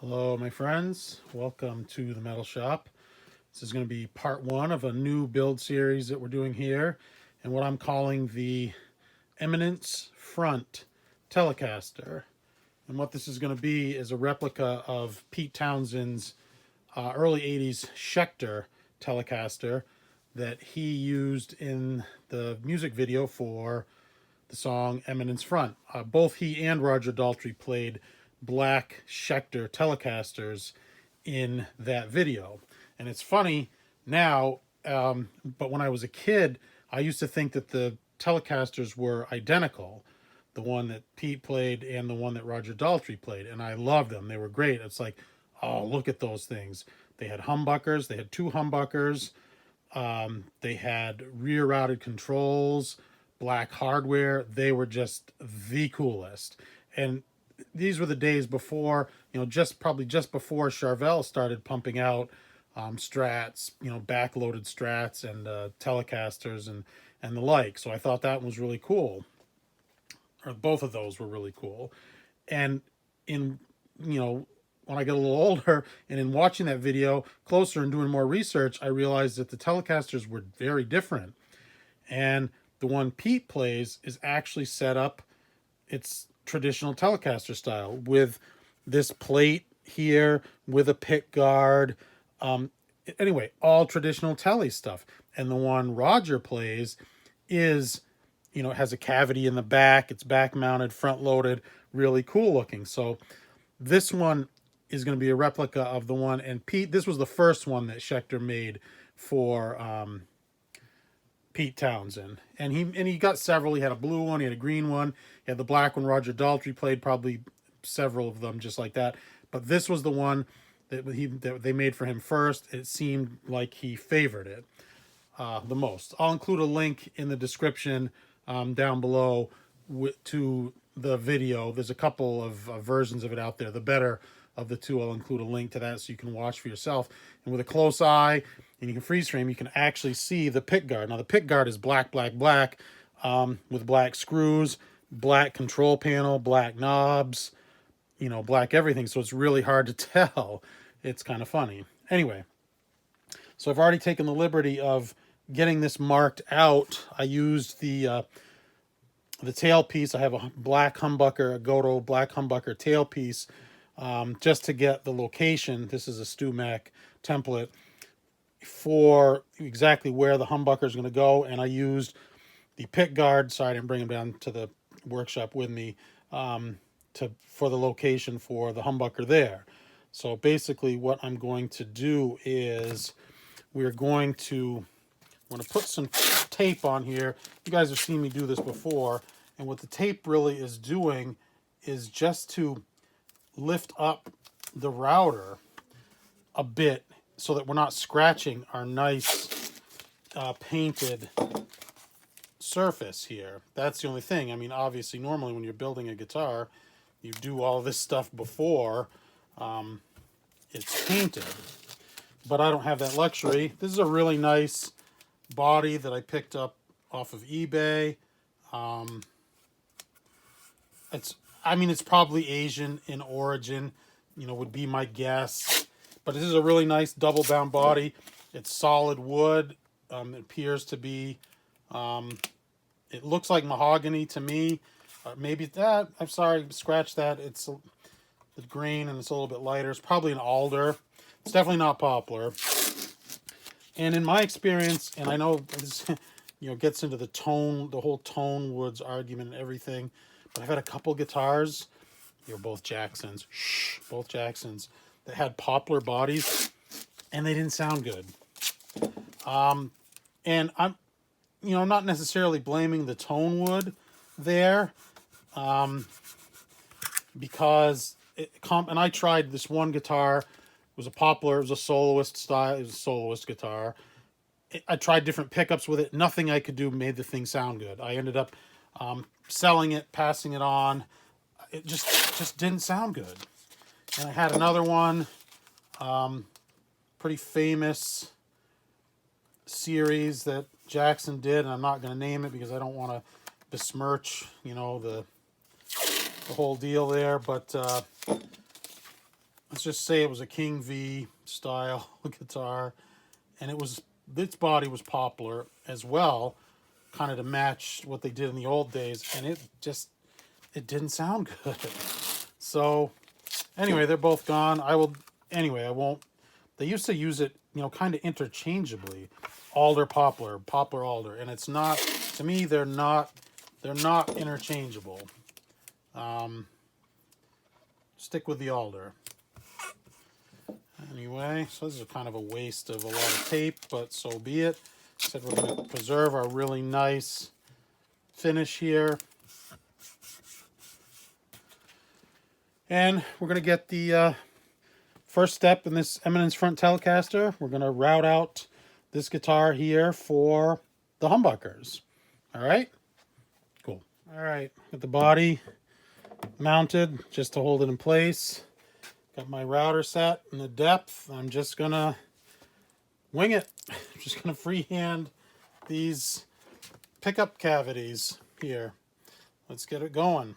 Hello, my friends. Welcome to the Metal Shop. This is going to be part one of a new build series that we're doing here, and what I'm calling the Eminence Front Telecaster. And what this is going to be is a replica of Pete Townshend's early 80s Schecter Telecaster that he used in the music video for the song Eminence Front. Both he and Roger Daltrey played black Schecter Telecasters in that video. And it's funny now, but when I was a kid, I used to think that the Telecasters were identical, the one that Pete played and the one that Roger Daltrey played. And I loved them. They were great. It's like, oh, look at those things. They had humbuckers. They had two humbuckers. They had rear routed controls, black hardware. They were just the coolest. And these were the days before, probably just before Charvel started pumping out Strats, backloaded Strats and Telecasters and the like. So I thought that was really cool. Or both of those were really cool. And in, when I get a little older and in watching that video closer and doing more research, I realized that the Telecasters were very different. And the one Pete plays is actually set up, it's traditional Telecaster style with this plate here with a pick guard. Anyway, all traditional Tele stuff. And the one Roger plays is, it has a cavity in the back. It's back mounted, front loaded, really cool looking. So this one is going to be a replica of the one. And Pete, this was the first one that Schecter made for Pete Townshend, and he got several. He had a blue one, he had a green one, he had the black one. Roger Daltrey played probably several of them just like that, but this was the one that they made for him first. It seemed like he favored it the most. I'll include a link in the description down below to the video. There's a couple of versions of it out there. The better of the two, I'll include a link to that so you can watch for yourself. And with a close eye, and you can freeze frame, you can actually see the pick guard. Now the pick guard is black, black, black, with black screws, black control panel, black knobs, black everything. So it's really hard to tell. It's kind of funny. Anyway, so I've already taken the liberty of getting this marked out. I used the tailpiece. I have a black humbucker, a Goto black humbucker tailpiece, just to get the location. This is a StewMac template for exactly where the humbucker is going to go, and I used the pick guard. Sorry, I didn't bring him down to the workshop with me for the location for the humbucker there. So basically, what I'm going to do is I'm going to put some tape on here. You guys have seen me do this before, and what the tape really is doing is just to lift up the router a bit so that we're not scratching our nice painted surface here. That's the only thing. I mean, obviously, normally when you're building a guitar, you do all this stuff before it's painted. But I don't have that luxury. This is a really nice body that I picked up off of eBay. It's probably Asian in origin, would be my guess. But this is a really nice double bound body. It's solid wood. It appears to be, it looks like mahogany to me. Maybe that, I'm sorry, scratch that. It's the grain and it's a little bit lighter. It's probably an alder. It's definitely not poplar. And in my experience, and I know this, gets into the whole tone woods argument and everything, but I've had a couple guitars, both Jacksons, that had poplar bodies, and they didn't sound good. And I'm, not necessarily blaming the tone wood there, because and I tried this one guitar. It was a poplar. It was a soloist style. It was a soloist guitar. I tried different pickups with it. Nothing I could do made the thing sound good. I ended up selling it, passing it on. It just didn't sound good. And I had another one, pretty famous series that Jackson did, and I'm not going to name it because I don't want to besmirch, the whole deal there. But let's just say it was a King V style guitar, and its body was poplar as well, kind of to match what they did in the old days, and it didn't sound good. So anyway, they're both gone. I won't. They used to use it, kind of interchangeably, alder, poplar, poplar, alder, and it's not. To me, they're not interchangeable. Stick with the alder. Anyway, so this is kind of a waste of a lot of tape, but so be it. Said we're going to preserve our really nice finish here. And we're going to get the first step in this Eminence Front Telecaster. We're going to route out this guitar here for the humbuckers. All right? Cool. All right, got the body mounted just to hold it in place. Got my router set and the depth. I'm just going to wing it. I'm just going to freehand these pickup cavities here. Let's get it going.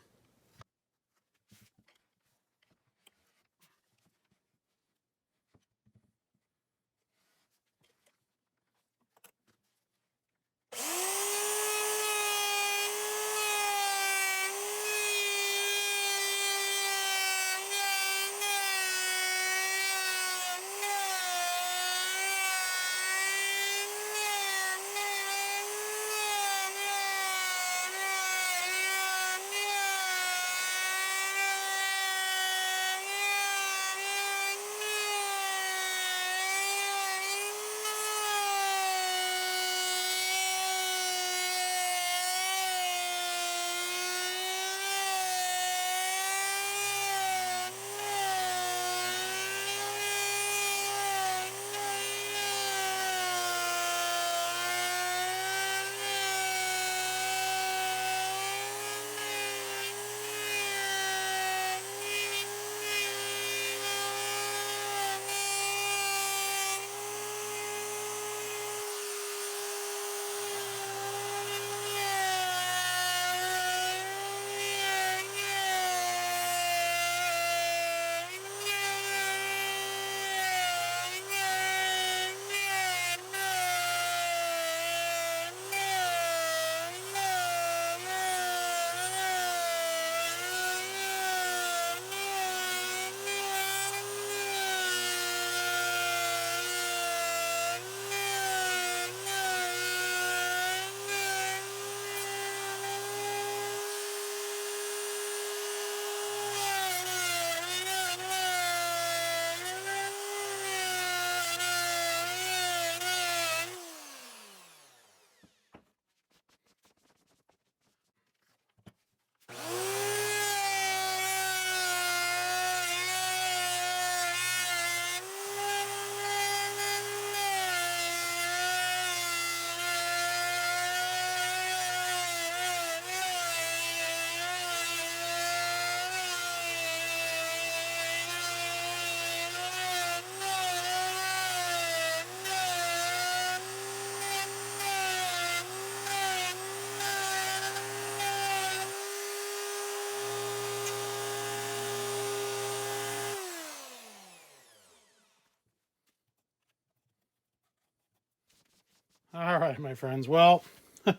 All right, my friends. Well, it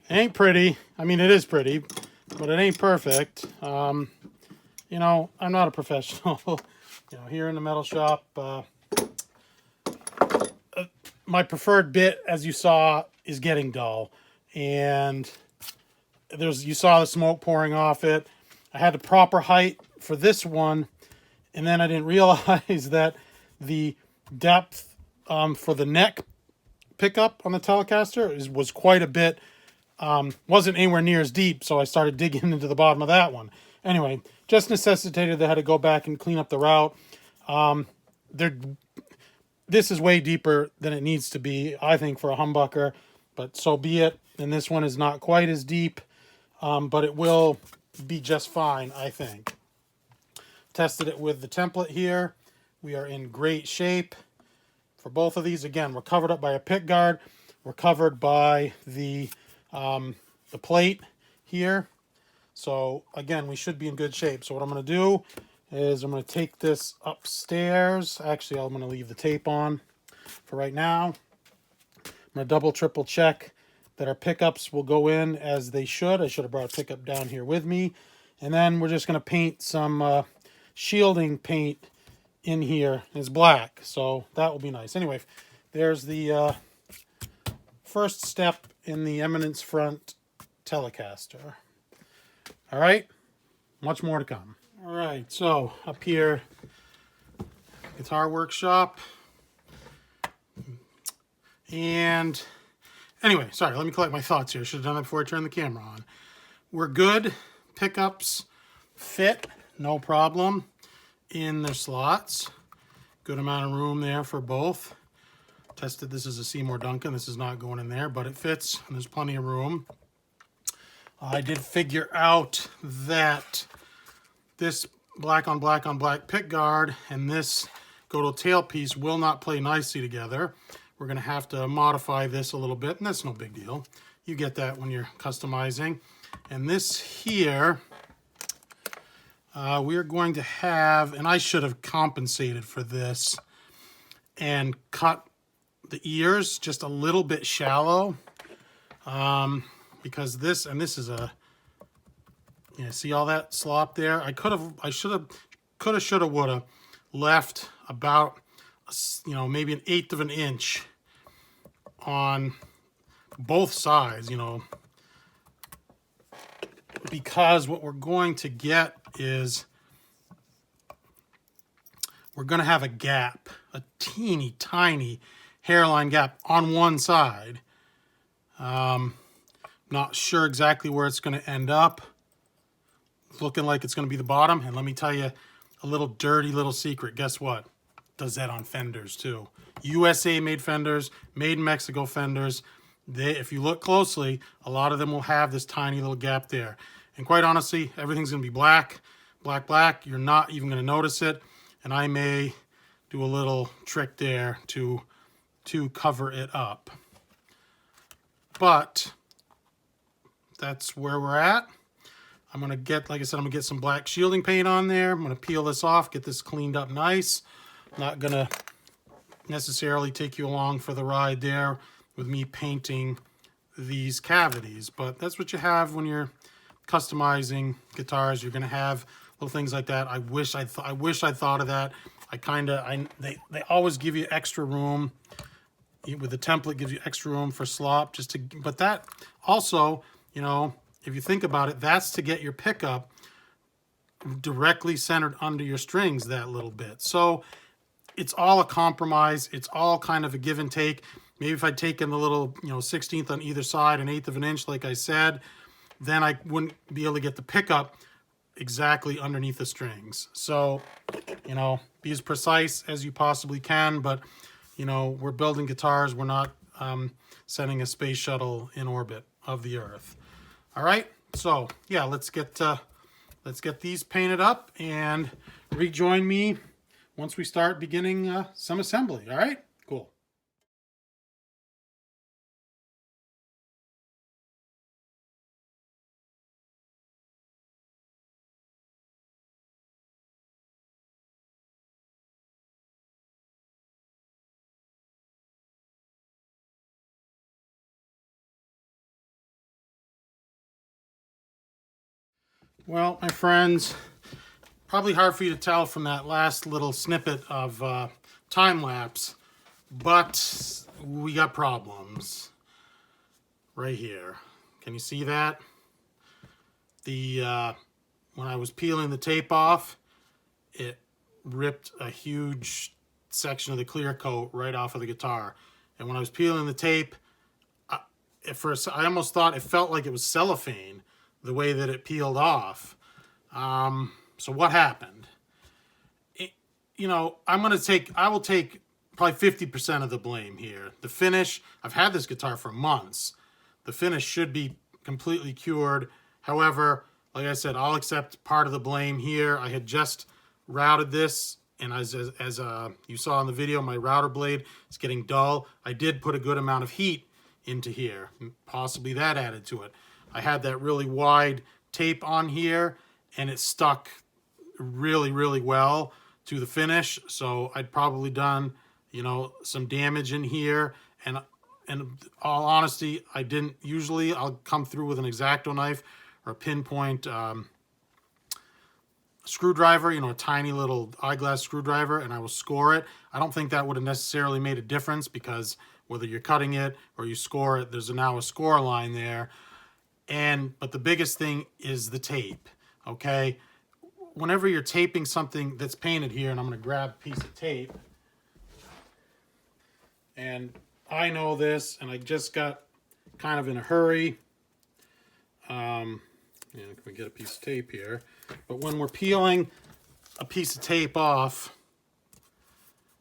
ain't pretty. I mean, it is pretty, but it ain't perfect. I'm not a professional. Here in the metal shop, my preferred bit, as you saw, is getting dull, and you saw the smoke pouring off it. I had the proper height for this one, and then I didn't realize that the depth for the neck pickup on the Telecaster was quite a bit. Wasn't anywhere near as deep, so I started digging into the bottom of that one. Anyway, just necessitated that I had to go back and clean up the route. This is way deeper than it needs to be, I think, for a humbucker, but so be it. And this one is not quite as deep, but it will be just fine, I think. Tested it with the template here. We are in great shape for both of these. Again, we're covered up by a pick guard. We're covered by the plate here. So again, we should be in good shape. So what I'm going to do is I'm going to take this upstairs. Actually, I'm going to leave the tape on for right now. I'm going to double, triple check that our pickups will go in as they should. I should have brought a pickup down here with me. And then we're just going to paint some shielding paint in here. It's black, so that will be nice. Anyway, there's the first step in the Eminence Front Telecaster. All right, much more to come. All right, so up here, guitar workshop. And anyway, sorry, let me collect my thoughts here. Should have done that before I turned the camera on. We're good. Pickups fit, no problem, in their slots. Good amount of room there for both. Tested this is a Seymour Duncan. This is not going in there, but it fits, and there's plenty of room. I did figure out that this black on black on black pick guard and this Godot tailpiece will not play nicely together. We're going to have to modify this a little bit, and that's no big deal. You get that when you're customizing. And this here, we are going to have, and I should have compensated for this and cut the ears just a little bit shallow, because this, and this is a, you know, see all that slop there? I should have, should have, would have left about, you know, maybe 1/8 of an inch on both sides, you know, because what we're going to get is we're going to have a gap, a teeny tiny hairline gap on one side. Not sure exactly where it's going to end up. It's looking like it's going to be the bottom. And let me tell you a little dirty little secret. Guess what? Does that on fenders too. USA made fenders, made in Mexico fenders. If you look closely, a lot of them will have this tiny little gap there. And quite honestly, everything's going to be black, black, black. You're not even going to notice it. And I may do a little trick there to cover it up. But that's where we're at. I'm going to get, like I said, I'm going to get some black shielding paint on there. I'm going to peel this off, get this cleaned up nice. I'm not going to necessarily take you along for the ride there with me painting these cavities, but that's what you have when you're customizing guitars. You're going to have little things like that. I wish I thought of that. They always give you extra room with the template, gives you extra room for slop, but that also, you know, if you think about it, that's to get your pickup directly centered under your strings that little bit. So it's all a compromise. It's all kind of a give and take. Maybe if I'd taken the little, you know, 16th on either side, 1/8 of an inch, like I said, then I wouldn't be able to get the pickup exactly underneath the strings. So, you know, be as precise as you possibly can, but, you know, we're building guitars. We're not sending a space shuttle in orbit of the Earth. All right, so yeah, let's get these painted up and rejoin me once we start beginning some assembly. All right, cool. Well, my friends, probably hard for you to tell from that last little snippet of time lapse, but we got problems right here. Can you see that? When I was peeling the tape off, it ripped a huge section of the clear coat right off of the guitar. And when I was peeling the tape, at first I almost thought it felt like it was cellophane, the way that it peeled off. So what happened? You know, I will take probably 50% of the blame here. The finish, I've had this guitar for months. The finish should be completely cured. However, like I said, I'll accept part of the blame here. I had just routed this, and as you saw in the video, my router blade is getting dull. I did put a good amount of heat into here. Possibly that added to it. I had that really wide tape on here, and it stuck really, really well to the finish. So I'd probably done, you know, some damage in here. And in all honesty, I didn't usually. I'll come through with an X-Acto knife or a pinpoint screwdriver, you know, a tiny little eyeglass screwdriver, and I will score it. I don't think that would have necessarily made a difference because whether you're cutting it or you score it, there's now a score line there. But the biggest thing is the tape, okay? Whenever you're taping something that's painted here, and I'm going to grab a piece of tape, and I know this, and I just got kind of in a hurry. Can we get a piece of tape here? But when we're peeling a piece of tape off,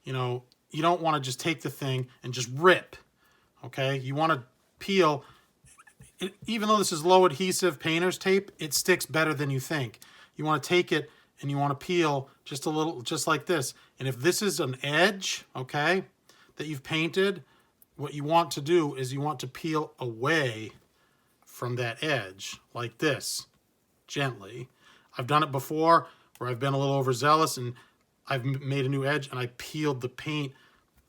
you know, you don't want to just take the thing and just rip, okay? You want to peel. Even though this is low adhesive painter's tape, it sticks better than you think. You want to take it and you want to peel just a little, just like this. And if this is an edge, okay, that you've painted, what you want to do is you want to peel away from that edge like this, gently. I've done it before where I've been a little overzealous and I've made a new edge and I peeled the paint.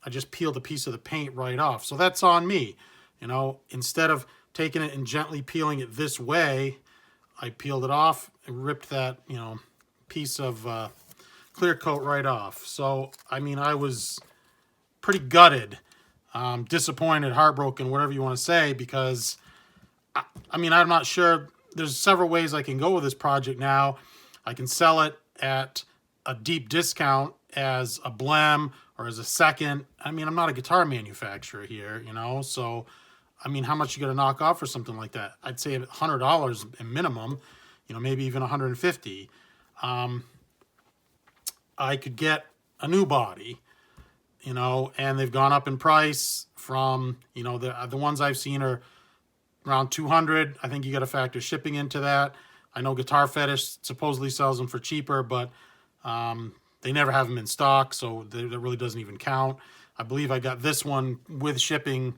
I just peeled a piece of the paint right off. So that's on me. You know, instead of taking it and gently peeling it this way, I peeled it off and ripped that, you know, piece of clear coat right off. So, I mean, I was pretty gutted, disappointed, heartbroken, whatever you want to say, because, I mean, I'm not sure. There's several ways I can go with this project now. I can sell it at a deep discount as a blem or as a second. I mean, I'm not a guitar manufacturer here, you know, so, I mean, how much you got to knock off for something like that? I'd say $100 minimum, you know, maybe even $150. I could get a new body, you know, and they've gone up in price from, you know, the ones I've seen are around $200. I think you got to factor shipping into that. I know Guitar Fetish supposedly sells them for cheaper, but they never have them in stock, so that really doesn't even count. I believe I got this one with shipping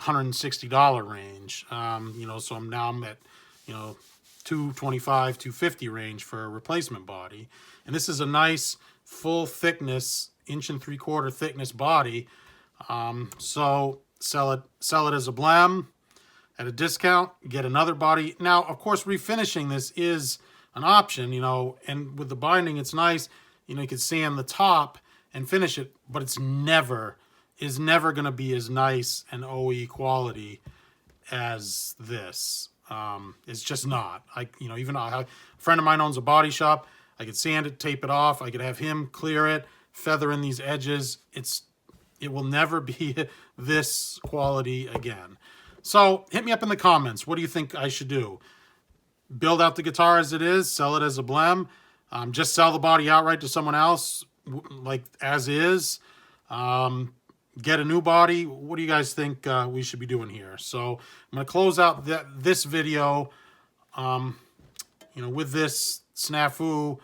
$160 range. You know, so I'm at, you know, $225, $250 range for a replacement body. And this is a nice full thickness, 1 3/4 thickness body. So sell it as a blem at a discount, get another body. Now, of course, refinishing this is an option, you know, and with the binding, it's nice. You know, you can sand the top and finish it, but it's never going to be as nice and OE quality as this. It's just not. You know, even a friend of mine owns a body shop. I could sand it, tape it off. I could have him clear it, feather in these edges. It will never be this quality again. So hit me up in the comments. What do you think I should do? Build out the guitar as it is, sell it as a blem, just sell the body outright to someone else, like as is, get a new body. What do you guys think we should be doing here? So I'm going to close out this video, you know, with this snafu.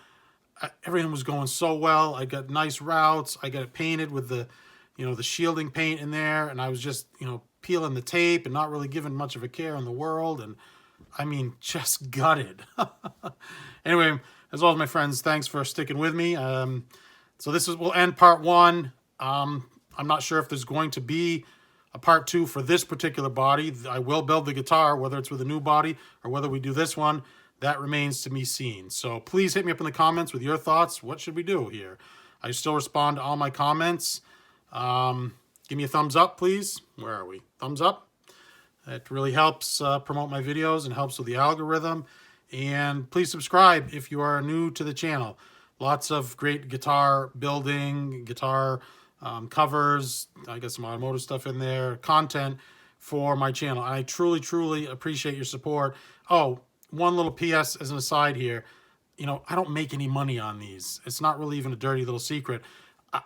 Everything was going so well. I got nice routes. I got it painted with the, you know, the shielding paint in there, and I was just, you know, peeling the tape and not really giving much of a care in the world, and I mean, just gutted. Anyway, as always, my friends, thanks for sticking with me. So we'll end part 1. I'm not sure if there's going to be a part 2 for this particular body. I will build the guitar, whether it's with a new body or whether we do this one. That remains to be seen. So please hit me up in the comments with your thoughts. What should we do here? I still respond to all my comments. Give me a thumbs up, please. Where are we? Thumbs up. It really helps promote my videos and helps with the algorithm. And please subscribe if you are new to the channel. Lots of great guitar building, guitar covers. I got some automotive stuff in there. Content for my channel. I truly, truly appreciate your support. Oh, one little PS as an aside here. You know, I don't make any money on these. It's not really even a dirty little secret.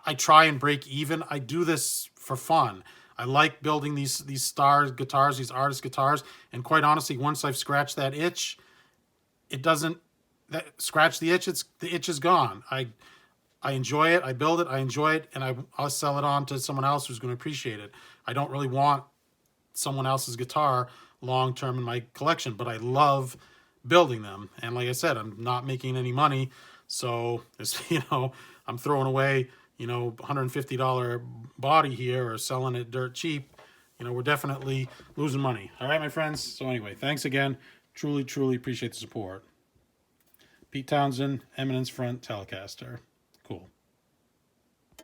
I try and break even. I do this for fun. I like building these star guitars, these artist guitars, and quite honestly, once I've scratched that itch, it doesn't scratch the itch. The itch is gone. I enjoy it. I build it. I enjoy it, and I'll sell it on to someone else who's going to appreciate it. I don't really want someone else's guitar long term in my collection, but I love building them. And like I said, I'm not making any money. So it's, I'm throwing away, $150 body here or selling it dirt cheap. We're definitely losing money. All right, my friends. So anyway, thanks again. Truly, truly appreciate the support. Pete Townshend, Eminence Front Telecaster.